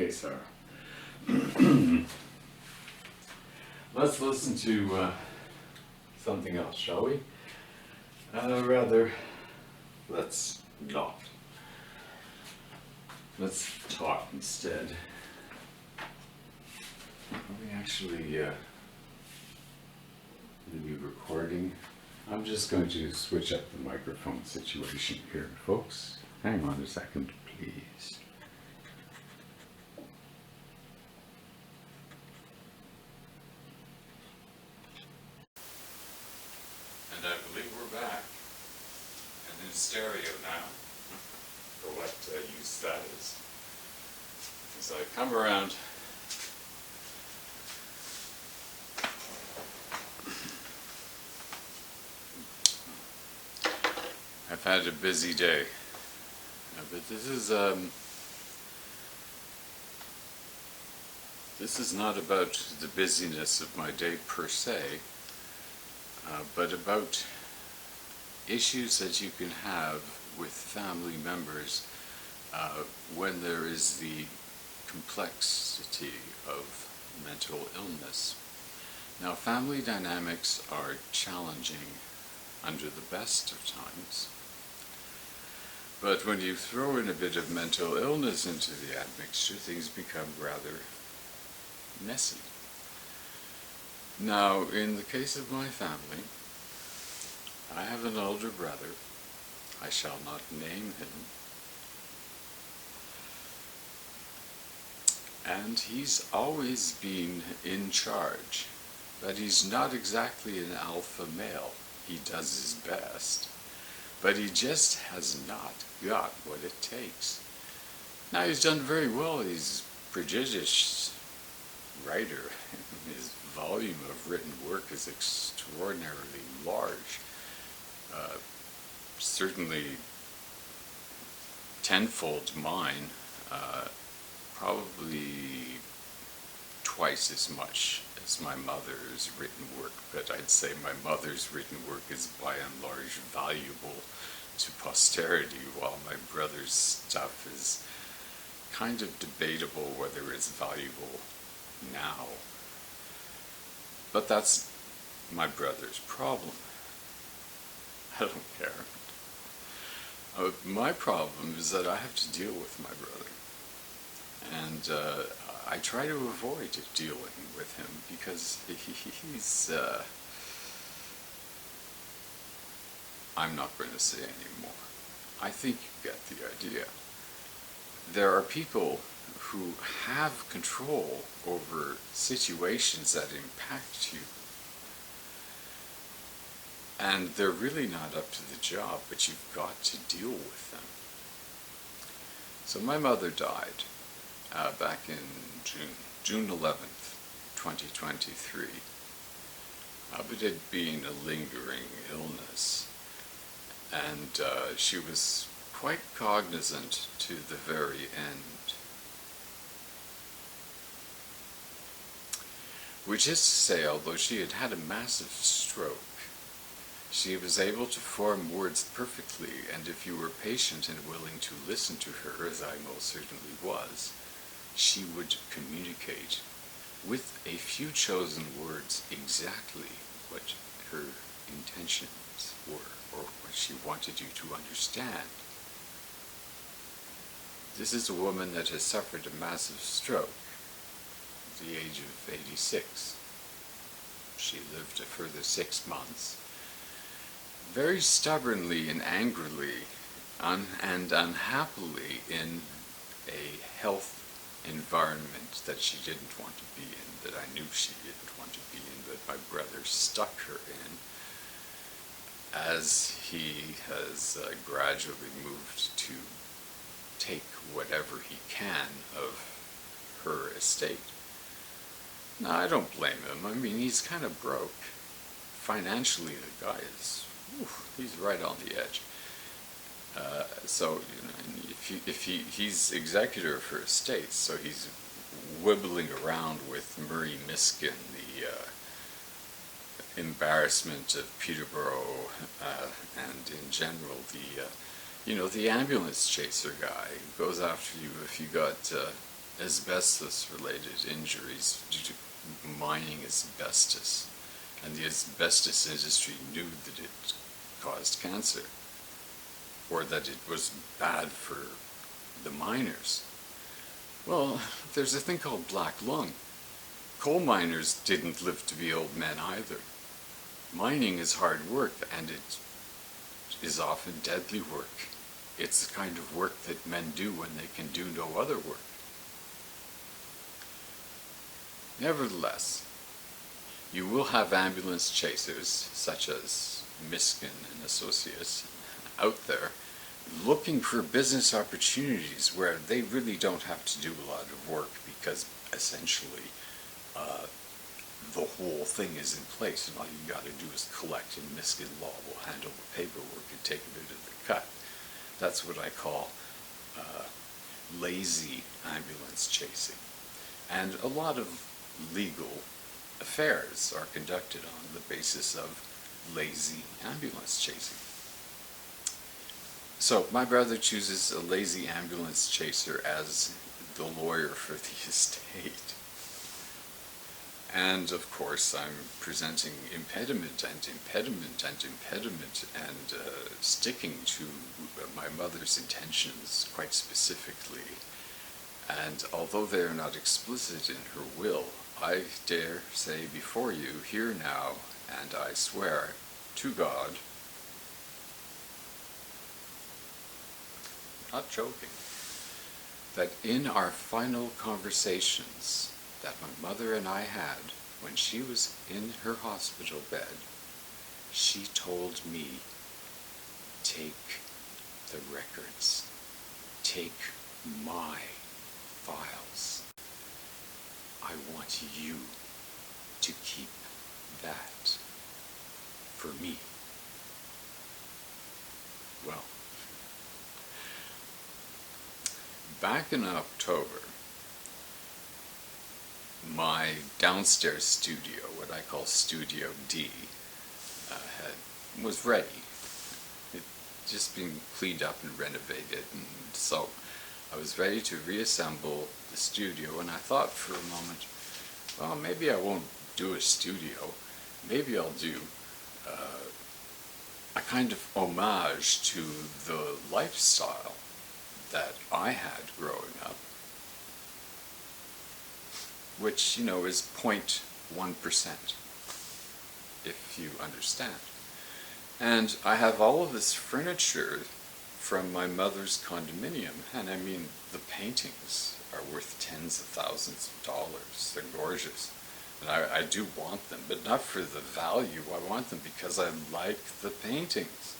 Okay, sir. Let's listen to something else, shall we? Rather, let's not. Let's talk instead. Are we actually going to be recording? I'm just going to switch up the microphone situation here, folks. Hang on a second, please. And I believe we're back. And in stereo now, for what use that is. As I come around, I've had a busy day, but this is not about the busyness of my day per se, but about issues that you can have with family members when there is the complexity of mental illness. Now, family dynamics are challenging under the best of times, but when you throw in a bit of mental illness into the admixture, things become rather messy. Now, in the case of my family, I have an older brother. I shall not name him. And he's always been in charge, but he's not exactly an alpha male. He does his best, but he just has not got what it takes. Now, he's done very well. He's a prodigious writer. His volume of written work is extraordinarily large. Certainly tenfold mine, probably twice as much as my mother's written work, but I'd say my mother's written work is by and large valuable to posterity, while my brother's stuff is kind of debatable whether it's valuable now. But that's my brother's problem. I don't care. My problem is that I have to deal with my brother. And I try to avoid dealing with him because he's... I'm not going to say anymore. I think you get the idea. There are people who have control over situations that impact you. And they're really not up to the job, but you've got to deal with them. So my mother died back in June 11th, 2023. But it being a lingering illness. And she was quite cognizant to the very end. Which is to say, although she had had a massive stroke, she was able to form words perfectly, and if you were patient and willing to listen to her, as I most certainly was, she would communicate with a few chosen words exactly what her intentions were, or what she wanted you to understand. This is a woman that has suffered a massive stroke at the age of 86. She lived a further 6 months. Very stubbornly and angrily and unhappily in a health environment that she didn't want to be in, that I knew she didn't want to be in, that my brother stuck her in, as he has gradually moved to take whatever he can of her estate. Now, I don't blame him. I mean, he's kind of broke. Financially, the guy is, he's right on the edge. So, you know, if he's executor of her estate, so he's wibbling around with Murray Miskin, the embarrassment of Peterborough, and in general the, you know, the ambulance chaser guy who goes after you if you got asbestos-related injuries due to mining asbestos. And the asbestos industry knew that it caused cancer, or that it was bad for the miners. Well, there's a thing called black lung. Coal miners didn't live to be old men either. Mining is hard work, and it is often deadly work. It's the kind of work that men do when they can do no other work. Nevertheless, you will have ambulance chasers, such as Miskin and Associates, out there looking for business opportunities where they really don't have to do a lot of work, because essentially the whole thing is in place, and all you got to do is collect, and Miskin Law will handle the paperwork and take a bit of the cut. That's what I call lazy ambulance chasing. And a lot of legal affairs are conducted on the basis of lazy ambulance chasing. So my brother chooses a lazy ambulance chaser as the lawyer for the estate. And of course I'm presenting impediment and impediment and impediment, and sticking to my mother's intentions quite specifically. And although they are not explicit in her will, I dare say before you here now, and I swear to God, not joking, that in our final conversations that my mother and I had when she was in her hospital bed, she told me, take the records, take my files. I want you to keep that for me. Well, back in October, my downstairs studio, what I call Studio D, was ready. It just been cleaned up and renovated, and so I was ready to reassemble the studio, and I thought for a moment, well, maybe I won't do a studio. Maybe I'll do a kind of homage to the lifestyle that I had growing up, which, you know, is 0.1%, if you understand. And I have all of this furniture from my mother's condominium, and I mean, the paintings are worth tens of thousands of dollars. They're gorgeous. And I do want them, but not for the value. I want them because I like the paintings.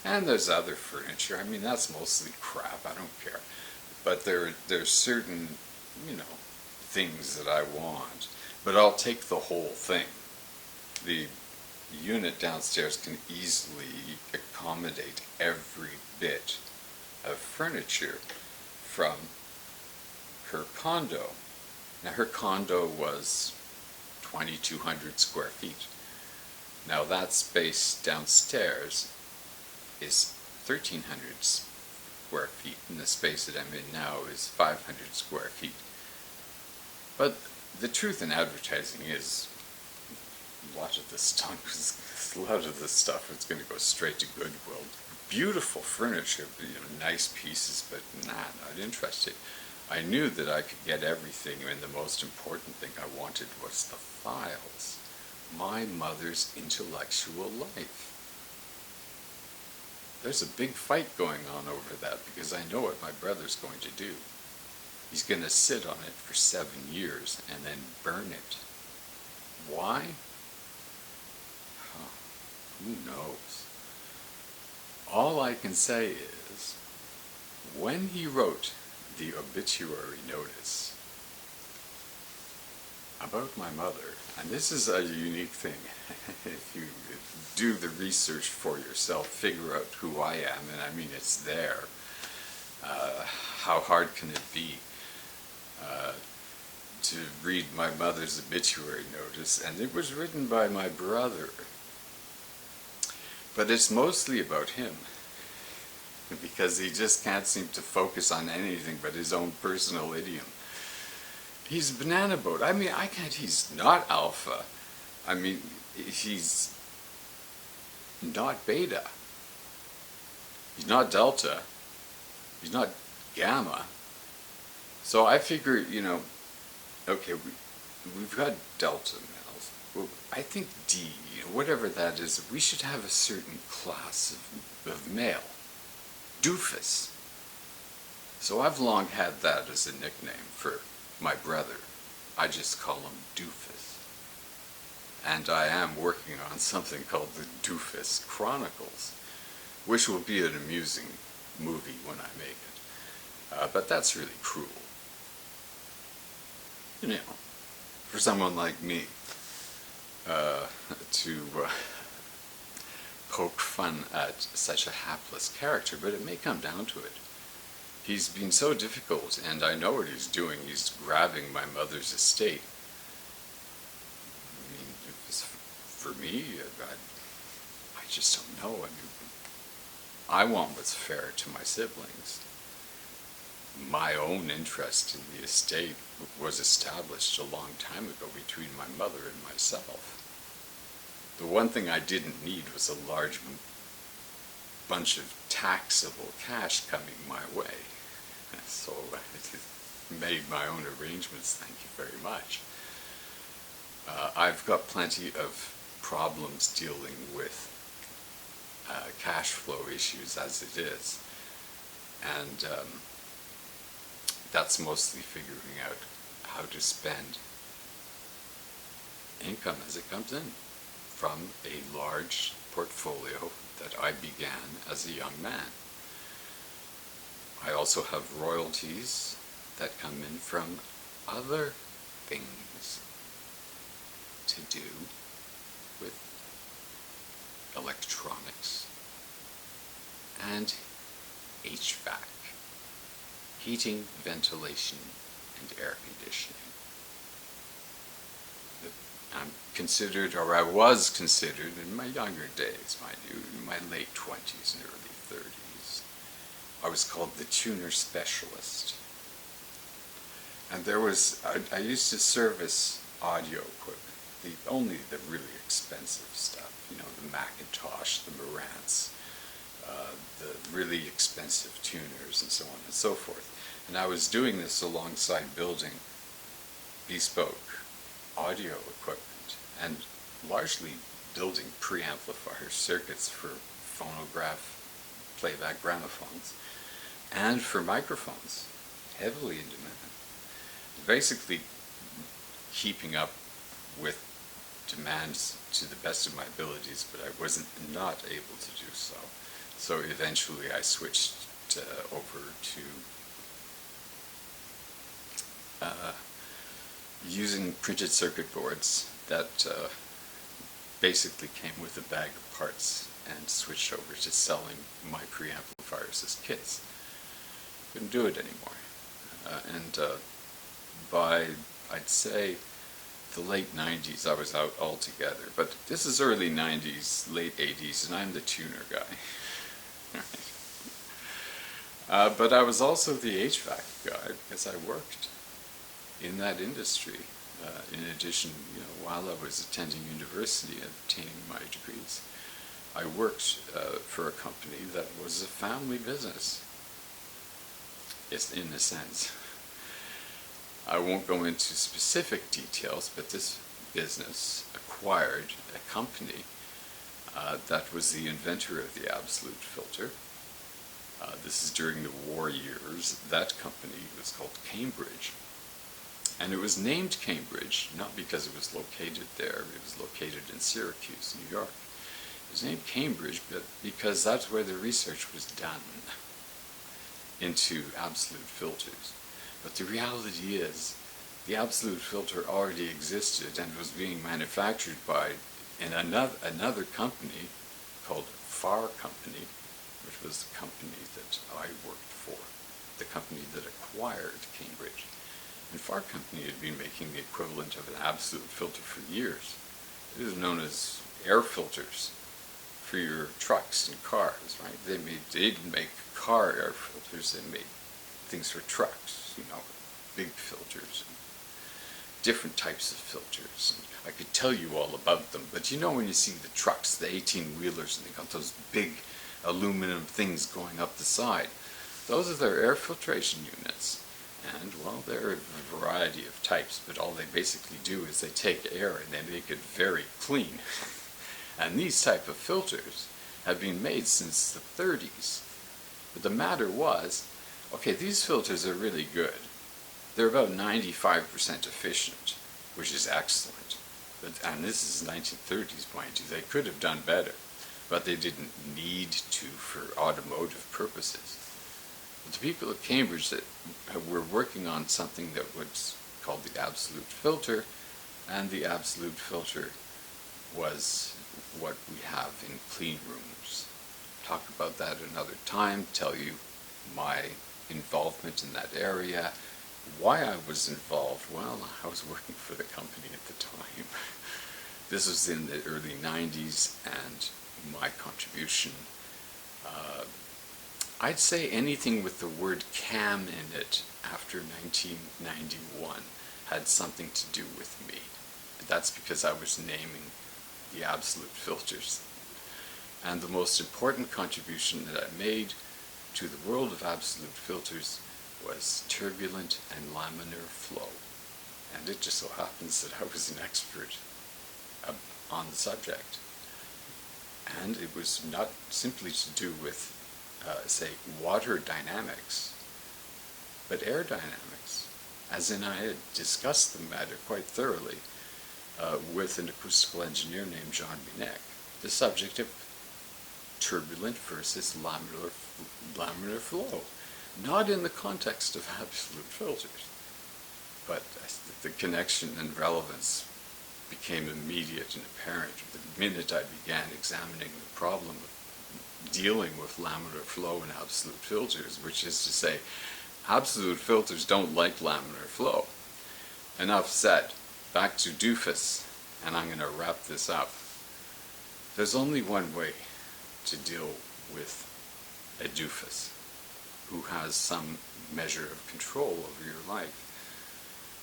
And there's other furniture. I mean, that's mostly crap. I don't care. But there's certain, you know, things that I want. But I'll take the whole thing. The unit downstairs can easily accommodate every bit of furniture from her condo. Now, her condo was 2,200 square feet. Now, that space downstairs is 1,300 square feet, and the space that I'm in now is 500 square feet. But the truth in advertising is a lot of this stuff is going to go straight to Goodwill. Beautiful furniture, you know, nice pieces, but not interested. I knew that I could get everything, and the most important thing I wanted was the files. My mother's intellectual life. There's a big fight going on over that, because I know what my brother's going to do. He's going to sit on it for 7 years and then burn it. Why? Who knows? All I can say is, when he wrote the obituary notice about my mother, and this is a unique thing, if you do the research for yourself, figure out who I am, and I mean, it's there. How hard can it be to read my mother's obituary notice? And it was written by my brother. But it's mostly about him, because he just can't seem to focus on anything but his own personal idiom. He's a banana boat. I mean, he's not alpha. I mean, he's not beta. He's not delta. He's not gamma. So I figure, okay, we've got delta males. Well, I think D, whatever that is, we should have a certain class of male. Doofus. So I've long had that as a nickname for my brother. I just call him Doofus. And I am working on something called the Doofus Chronicles, which will be an amusing movie when I make it. But that's really cruel. For someone like me to poke fun at such a hapless character, but it may come down to it. He's been so difficult, and I know what he's doing. He's grabbing my mother's estate. I mean, for me, I just don't know. I mean, I want what's fair to my siblings. My own interest in the estate was established a long time ago between my mother and myself. The one thing I didn't need was a large bunch of taxable cash coming my way. So I made my own arrangements, thank you very much. I've got plenty of problems dealing with cash flow issues as it is. And that's mostly figuring out how to spend income as it comes in from a large portfolio that I began as a young man. I also have royalties that come in from other things to do with electronics and HVAC. Heating, ventilation, and air conditioning. I'm considered, or I was considered in my younger days, mind you, in my late 20s and early 30s, I was called the tuner specialist. And I used to service audio equipment, only the really expensive stuff, the Macintosh, the Marantz, the really expensive tuners and so on and so forth. And I was doing this alongside building bespoke audio equipment and largely building preamplifier circuits for phonograph playback gramophones and for microphones, heavily in demand. Basically keeping up with demands to the best of my abilities, but I wasn't not able to do so. So eventually I switched over to using printed circuit boards that basically came with a bag of parts, and switched over to selling my preamplifiers as kits. Couldn't do it anymore. By, I'd say, the late 90s, I was out altogether. But this is early 90s, late 80s, and I'm the tuner guy. But I was also the HVAC guy because I worked in that industry. In addition, while I was attending university and obtaining my degrees, I worked for a company that was a family business, in a sense. I won't go into specific details, but this business acquired a company that was the inventor of the absolute filter. This is during the war years. That company was called Cambridge. And it was named Cambridge, not because it was located there. It was located in Syracuse, New York. It was named Cambridge because that's where the research was done into absolute filters. But the reality is, the absolute filter already existed and was being manufactured by another company called Farr Company, which was the company that I worked for, the company that acquired Cambridge. And Farr Company had been making the equivalent of an absolute filter for years. It was known as air filters for your trucks and cars, right? They didn't make car air filters, they made things for trucks, big filters. different types of filters. I could tell you all about them, but you know when you see the trucks, the 18-wheelers, and they got those big aluminum things going up the side, those are their air filtration units. And, well, there are a variety of types, but all they basically do is they take air and they make it very clean. And these type of filters have been made since the 30s. But the matter was, okay, these filters are really good. They're about 95% efficient, which is excellent. And this is 1930s, mind you. They could have done better, but they didn't need to for automotive purposes. But the people at Cambridge that were working on something that was called the absolute filter, and the absolute filter was what we have in clean rooms. Talk about that another time, tell you my involvement in that area. Why I was involved? Well, I was working for the company at the time. This was in the early 90s, and my contribution, I'd say anything with the word CAM in it after 1991 had something to do with me. That's because I was naming the absolute filters. And the most important contribution that I made to the world of absolute filters was turbulent and laminar flow. And it just so happens that I was an expert on the subject. And it was not simply to do with, say, water dynamics, but air dynamics. As in, I had discussed the matter quite thoroughly with an acoustical engineer named John Manic, the subject of turbulent versus laminar flow. Not in the context of absolute filters, but the connection and relevance became immediate and apparent the minute I began examining the problem of dealing with laminar flow and absolute filters, which is to say, absolute filters don't like laminar flow. Enough said. Back to doofus, and I'm going to wrap this up. There's only one way to deal with a doofus who has some measure of control over your life,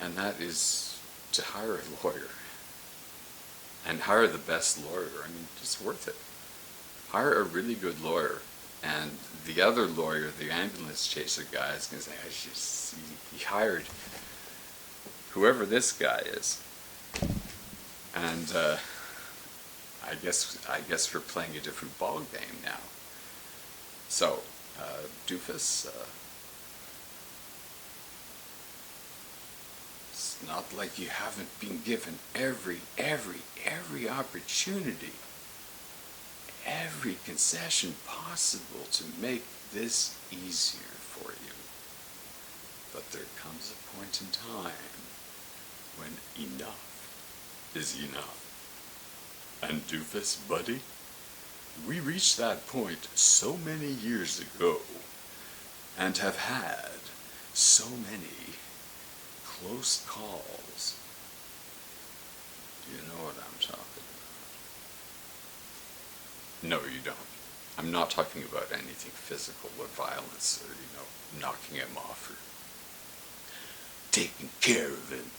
and that is to hire a lawyer. And hire the best lawyer. I mean, it's worth it. Hire a really good lawyer, and the other lawyer, the ambulance chaser guy, is going to say, he hired whoever this guy is. And I guess we're playing a different ball game now. So, doofus, it's not like you haven't been given every opportunity, every concession possible to make this easier for you. But there comes a point in time when enough is enough. And doofus, buddy, we reached that point so many years ago, and have had so many close calls. You know what I'm talking about. No, you don't. I'm not talking about anything physical or violence or, knocking him off or taking care of him.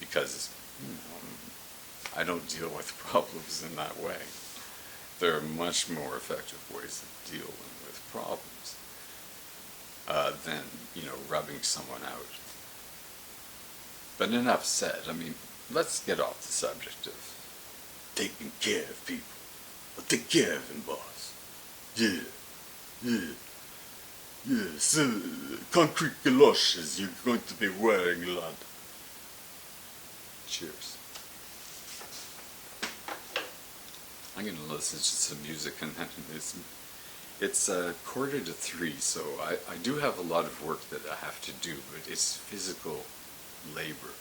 Because, I don't deal with problems in that way. There are much more effective ways of dealing with problems than, rubbing someone out. But enough said. I mean, let's get off the subject of taking care of people. Well, take care of him, boss. Yes, concrete galoshes you're going to be wearing, lad. Cheers. I'm going to listen to some music, and it's 2:45, so I do have a lot of work that I have to do, but it's physical labor,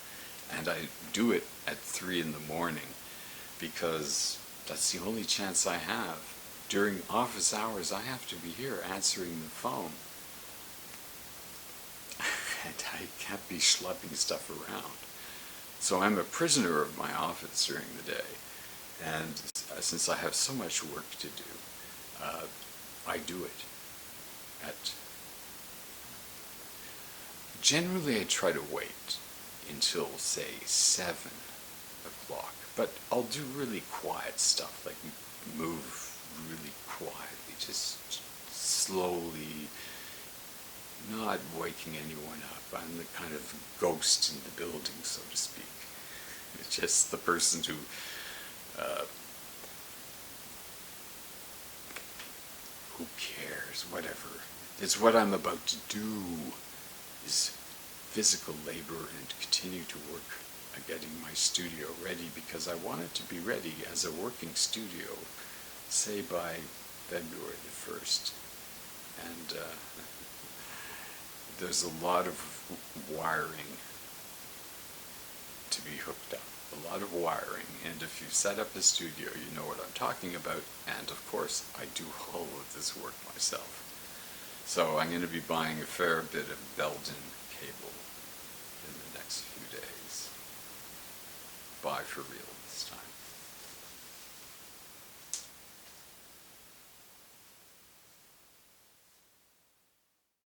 and I do it at 3 in the morning because that's the only chance I have. During office hours, I have to be here answering the phone, and I can't be schlepping stuff around. So I'm a prisoner of my office during the day, and since I have so much work to do, I do it generally I try to wait until, say, 7 o'clock. But I'll do really quiet stuff, like move really quietly, just slowly, not waking anyone up. I'm the kind of ghost in the building, so to speak. It's just the person who cares, whatever. It's what I'm about to do is physical labor and continue to work at getting my studio ready, because I want it to be ready as a working studio, say by February the 1st. And there's a lot of wiring to be hooked up, a lot of wiring, and if you set up a studio, you know what I'm talking about, and of course, I do all of this work myself. So I'm going to be buying a fair bit of Belgian cable in the next few days. Bye for real this time.